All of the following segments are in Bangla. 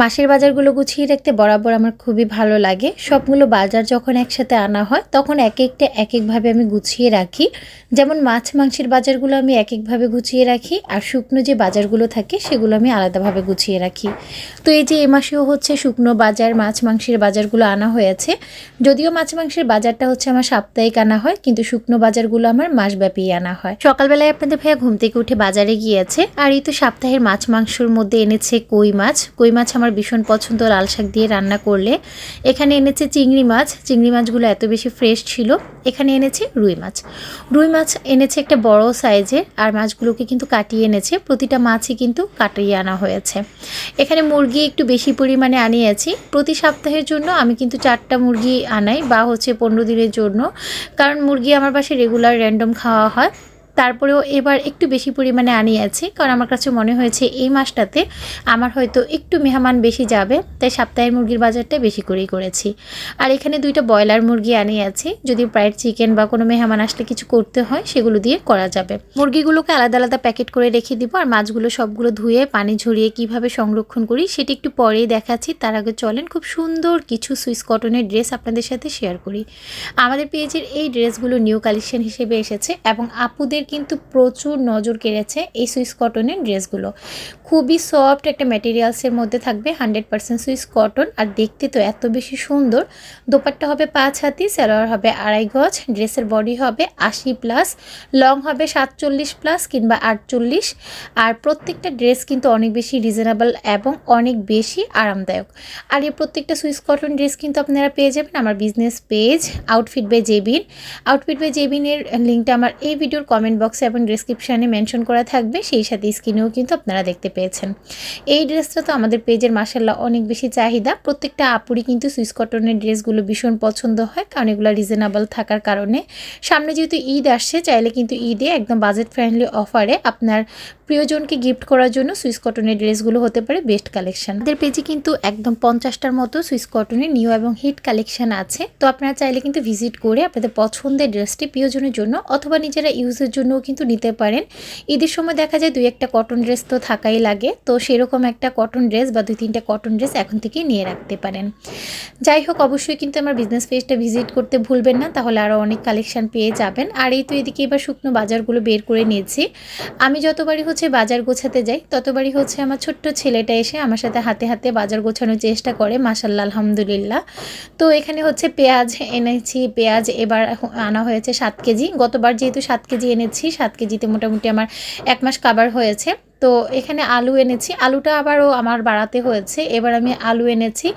মাসের বাজারগুলো গুছিয়ে রাখতে বরাবর আমার খুবই ভালো লাগে। সবগুলো বাজার যখন একসাথে আনা হয় তখন এক একটা এক একভাবে আমি গুছিয়ে রাখি। যেমন মাছ মাংসের বাজারগুলো আমি এক একভাবে গুছিয়ে রাখি, আর শুকনো যে বাজারগুলো থাকে সেগুলো আমি আলাদাভাবে গুছিয়ে রাখি। তো এই যে এ মাসেও হচ্ছে শুকনো বাজার মাছ মাংসের বাজারগুলো আনা হয়েছে। যদিও মাছ মাংসের বাজারটা হচ্ছে আমার সাপ্তাহিক আনা হয়, কিন্তু শুকনো বাজারগুলো আমার মাসব্যাপী আনা হয়। সকালবেলায় আপনাদের ভাইয়া ঘুম থেকে উঠে বাজারে গিয়েছে, আর এই তো সপ্তাহের মাছ মাংসর মধ্যে এনেছে কই মাছ। কই মাছ আমার ভীষণ পছন্দ লাল শাক দিয়ে রান্না করলে। এখানে এনেছে চিংড়ি মাছ, চিংড়ি মাছগুলো এত বেশি ফ্রেশ ছিল। এখানে এনেছে রুই মাছ, রুই মাছ এনেছে একটা বড় সাইজের, আর মাছগুলোকে কিন্তু কাটিয়ে এনেছে। প্রতিটা মাছই কিন্তু কাটিয়ে আনা হয়েছে। এখানে মুরগি একটু বেশি পরিমাণে আনিয়েছি। প্রতি সপ্তাহের জন্য আমি কিন্তু 4টা মুরগি আনাই, বা হচ্ছে 15 দিনের জন্য, কারণ মুরগি আমার বাসায় রেগুলার র্যান্ডম খাওয়া হয়। তারপরেও এবার একটু বেশি পরিমাণে আনিয়েছি, কারণ আমার কাছে মনে হয়েছে এই মাসটাতে আমার হয়তো একটু মেহমান বেশি যাবে, তাই সপ্তাহের মুরগির বাজারটা বেশি করেই করেছি। আর এখানে 2টা ব্রয়লার মুরগি আনিয়েছি, যদি ফ্রাইড চিকেন বা কোনো মেহমান আসলে কিছু করতে হয় সেগুলো দিয়ে করা যাবে। মুরগিগুলোকে আলাদা আলাদা প্যাকেট করে রেখে দিব, আর মাছগুলো সবগুলো ধুয়ে পানি ঝরিয়ে কিভাবে সংরক্ষণ করি সেটি একটু পরেই দেখাচ্ছি। তার আগে চলেন খুব সুন্দর কিছু সুইস কটনের ড্রেস আপনাদের সাথে শেয়ার করি। আমাদের পেজের এই ড্রেসগুলো নিউ কালেকশন হিসেবে এসেছে, এবং আপুদের কিন্তু প্রচুর নজর কেড়েছে এই সুইস কটনের ড্রেসগুলো। খুবই সফট একটা ম্যাটেরিয়ালসের মধ্যে থাকবে, 100% সুইস কটন, আর দেখতে তো এত বেশি সুন্দর। দোপাট্টা হবে 5 হাতি, সালোয়ার হবে 2.5 গজ, ড্রেসের বডি হবে 80+, লং হবে 47+ কিংবা 48। আর প্রত্যেকটা ড্রেস কিন্তু অনেক বেশি রিজনেবল এবং অনেক বেশি আরামদায়ক। আর এই প্রত্যেকটা সুইস কটন ড্রেস কিন্তু আপনারা পেয়ে যাবেন আমার business page outfit by Jebin. Outfit by জেবিনের লিঙ্কটা আমার এই ভিডিওর কমেন্ট বক্সে এবং ডিসক্রিপশানে মেনশন করা থাকবে, সেই সাথে স্ক্রিনেও কিন্তু আপনারা দেখতে পেয়েছেন। এই ড্রেসটা তো আমাদের পেজের মাশাআল্লাহ অনেক বেশি চাহিদা। প্রত্যেকটা আপুরই কিন্তু সুইস কটনের ড্রেসগুলো ভীষণ পছন্দ হয়, কারণ এগুলো রিজনেবল থাকার কারণে। সামনে যেহেতু ঈদ আসছে, চাইলে কিন্তু ঈদে একদম বাজেট ফ্রেন্ডলি অফারে আপনার প্রিয়জনকে গিফট করার জন্য সুইস কটনের ড্রেসগুলো হতে পারে বেস্ট কালেকশন। আমাদের পেজে কিন্তু একদম 50টার মতো সুইস কটনের নিউ এবং হিট কালেকশন আছে। তো আপনারা চাইলে কিন্তু ভিজিট করে আপনাদের পছন্দের ড্রেসটি প্রিয়জনের জন্য অথবা নিজেরা ইউজের জন্যও কিন্তু নিতে পারেন। ঈদের সময় দেখা যায় 2-1টা কটন ড্রেস তো থাকাই লাগে, তো সেরকম একটা কটন ড্রেস বা 2-3টা কটন ড্রেস এখন থেকে নিয়ে রাখতে পারেন। যাই হোক, অবশ্যই কিন্তু আমার বিজনেস পেজটা ভিজিট করতে ভুলবেন না, তাহলে আরও অনেক কালেকশন পেয়ে যাবেন। আর এই তো এদিকে এবার শুকনো বাজারগুলো বের করে নিয়েছি। আমি যতবারই হচ্ছে বাজার গোছাতে যাই, ততবারই হচ্ছে আমার ছোট্ট ছেলেটা এসে আমার সাথে হাতে হাতে বাজার গোছানোর চেষ্টা করে, মাশাআল্লাহ আলহামদুলিল্লাহ। তো এখানে হচ্ছে পেঁয়াজ এনেছি, পেঁয়াজ এবার আনা হয়েছে 7 কেজি। গতবার যেহেতু 7 কেজি এনেছি, 7 কেজিতে মোটামুটি আমার 1 মাস কাভার হয়েছে। তো এখানে আলু এনেছি, আলুটা আবারও আমার বাড়াতে হয়েছে। এবার আমি আলু এনেছি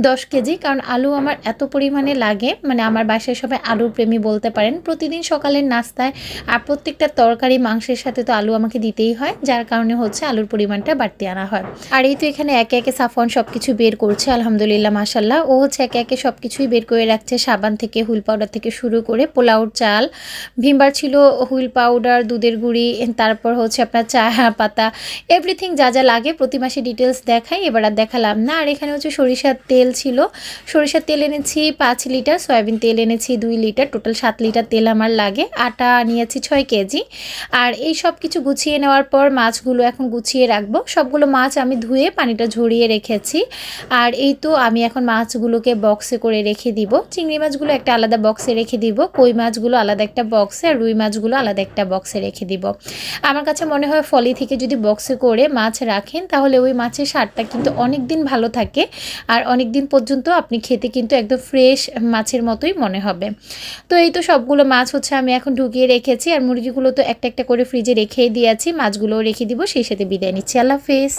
10 কেজি, কারণ আলু আমার এত পরিমাণে লাগে, মানে আমার বাসায় সবাই আলুর প্রেমী বলতে পারেন। প্রতিদিন সকালের নাস্তায় আর প্রত্যেকটা তরকারি মাংসের সাথে তো আলু আমাকে দিতেই হয়, যার কারণে হচ্ছে আলুর পরিমাণটা বাড়তি আনা হয়। আর এই তো এখানে একে একে সাফওয়ান সব কিছু বের করছে, আলহামদুলিল্লাহ মাশাআল্লাহ। ও হচ্ছে একে একে সব কিছুই বের করে রাখছে, সাবান থেকে হুইল পাউডার থেকে শুরু করে পোলাওর চাল, ভিমবার ছিল, হুইল পাউডার, দুধের গুঁড়ি, তারপর হচ্ছে আপনার চা পাতা, এভরিথিং যা যা লাগে প্রতি মাসে ডিটেলস দেখাই, এবার আর দেখালাম না। আর এখানে হচ্ছে সরিষার তেল ছিল, সরিষার তেল এনেছি 5 লিটার, সয়াবিন তেল এনেছি 2 লিটার, টোটাল 7 লিটার তেল আমার লাগে। আটা নিয়েছি 6 কেজি। আর এই সব কিছু গুছিয়ে নেওয়ার পর মাছগুলো এখন গুছিয়ে রাখবো। সবগুলো মাছ আমি ধুয়ে পানিটা ঝরিয়ে রেখেছি। আর এই তো আমি এখন মাছগুলোকে বক্সে করে রেখে দিব। চিংড়ি মাছগুলো একটা আলাদা বক্সে রেখে দিব, কই মাছগুলো আলাদা একটা বক্সে, আর রুই মাছগুলো আলাদা একটা বক্সে রেখে দিব। আমার কাছে মনে হয় ফলি থেকে যদি বক্সে করে মাছ রাখেন, তাহলে ওই মাছের স্বাদটা কিন্তু অনেক দিন ভালো থাকে, আর অনেক দিন পর্যন্ত আপনি খেতে কিন্তু একদম ফ্রেশ মাছের মতোই মনে হবে। তো এই তো সবগুলো মাছ হচ্ছে আমি এখন ঢুকিয়ে রেখেছি, আর মুরগিগুলো তো একটা একটা করে ফ্রিজে রেখেই দিয়েছি, মাছগুলোও রেখে দিব। সেই সাথে বিদায় নিচ্ছি, আল্লাহ হাফেজ।